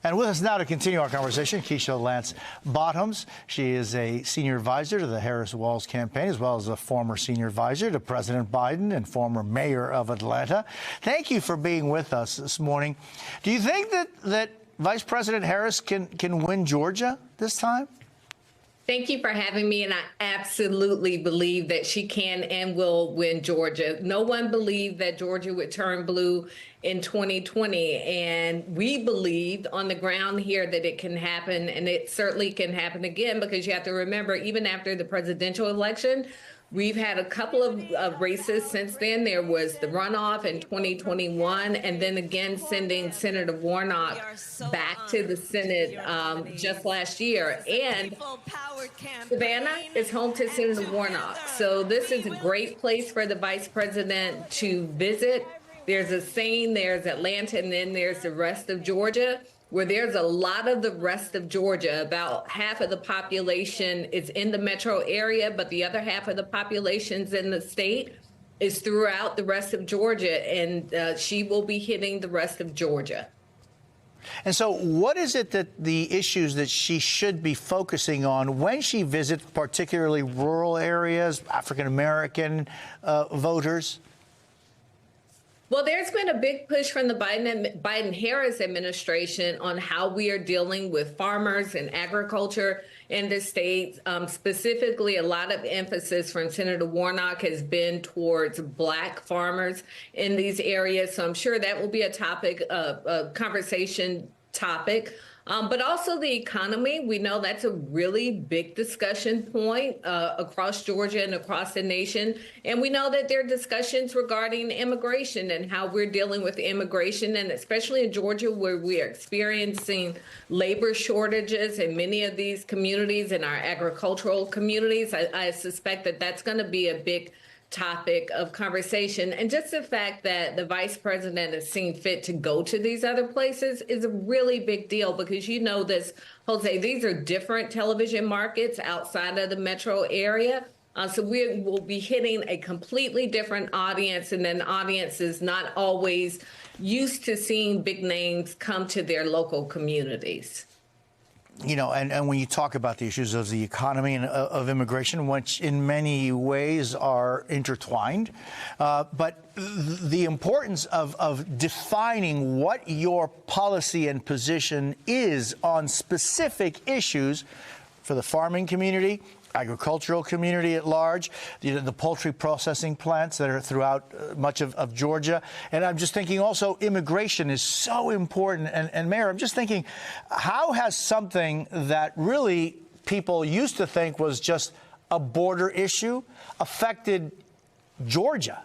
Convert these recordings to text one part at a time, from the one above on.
And with us now to continue our conversation, Keisha Lance Bottoms. She is a senior advisor to the Harris-Walz campaign, as well as a former senior advisor to President Biden and former mayor of Atlanta. Thank you for being with us this morning. Do you think that Vice President Harris can win Georgia this time? Thank you for having me, and I absolutely believe that she can and will win Georgia. No one believed that Georgia would turn blue in 2020, and we believed on the ground here that it can happen, and it certainly can happen again, because you have to remember, even after the presidential election, we've had a couple of races since then. There was the runoff in 2021, and then again sending Senator Warnock back to the Senate just last year. And Savannah is home to Senator Warnock. So this is a great place for the vice president to visit. There's a saying, there's Atlanta, and then there's the rest of Georgia, where there's a lot of the rest of Georgia. About half of the population is in the metro area, but the other half of the population's in the state is throughout the rest of Georgia, and she will be hitting the rest of Georgia. And so what is it that the issues that she should be focusing on when she visits particularly rural areas, African-American voters? Well, there's been a big push from the Biden-Harris administration on how we are dealing with farmers and agriculture in the state. Specifically, a lot of emphasis from Senator Warnock has been towards Black farmers in these areas. So I'm sure that will be a topic, a conversation topic. But also the economy. We know that's a really big discussion point across Georgia and across the nation. And we know that there are discussions regarding immigration and how we're dealing with immigration, and especially in Georgia, where we are experiencing labor shortages in many of these communities, in our agricultural communities. I suspect that that's going to be a big topic of conversation. And just the fact that the vice president has seen fit to go to these other places is a really big deal, because you know this, Jose, these are different television markets outside of the metro area. So we will be hitting a completely different audience, and then audiences not always used to seeing big names come to their local communities. You know, and when you talk about the issues of the economy and of immigration, which in many ways are intertwined, but the importance of defining what your policy and position is on specific issues for the farming community, agricultural community at large, the poultry processing plants that are throughout much of Georgia. And I'm just thinking also immigration is so important. And Mayor, I'm just thinking, how has something that really people used to think was just a border issue affected Georgia?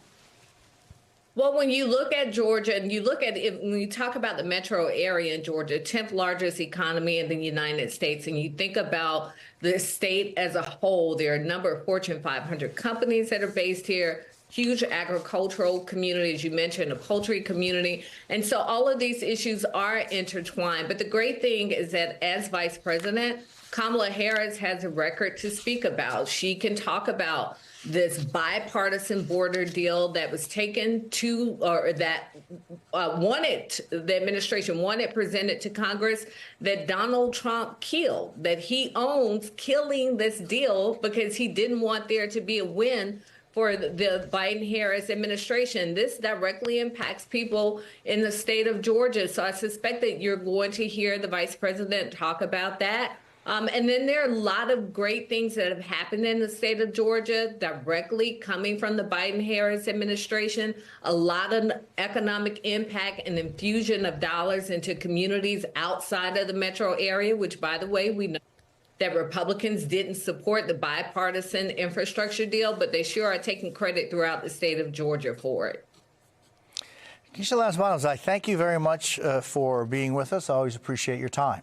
Well, when you look at Georgia and you look at it, when you talk about the metro area in Georgia, 10th largest economy in the United States, and you think about the state as a whole, there are a number of Fortune 500 companies that are based here, huge agricultural community, as you mentioned, a poultry community. And so all of these issues are intertwined. But the great thing is that as vice president, Kamala Harris has a record to speak about. She can talk about this bipartisan border deal that was taken to, or that the administration wanted presented to Congress, that Donald Trump killed, that he owns killing this deal because he didn't want there to be a win for the Biden-Harris administration. This directly impacts people in the state of Georgia. So I suspect that you're going to hear the vice president talk about that. And then there are a lot of great things that have happened in the state of Georgia directly coming from the Biden-Harris administration, a lot of economic impact and infusion of dollars into communities outside of the metro area, which, by the way, we know that Republicans didn't support the bipartisan infrastructure deal, but they sure are taking credit throughout the state of Georgia for it. Keisha Lance Bottoms, I thank you very much for being with us. I always appreciate your time.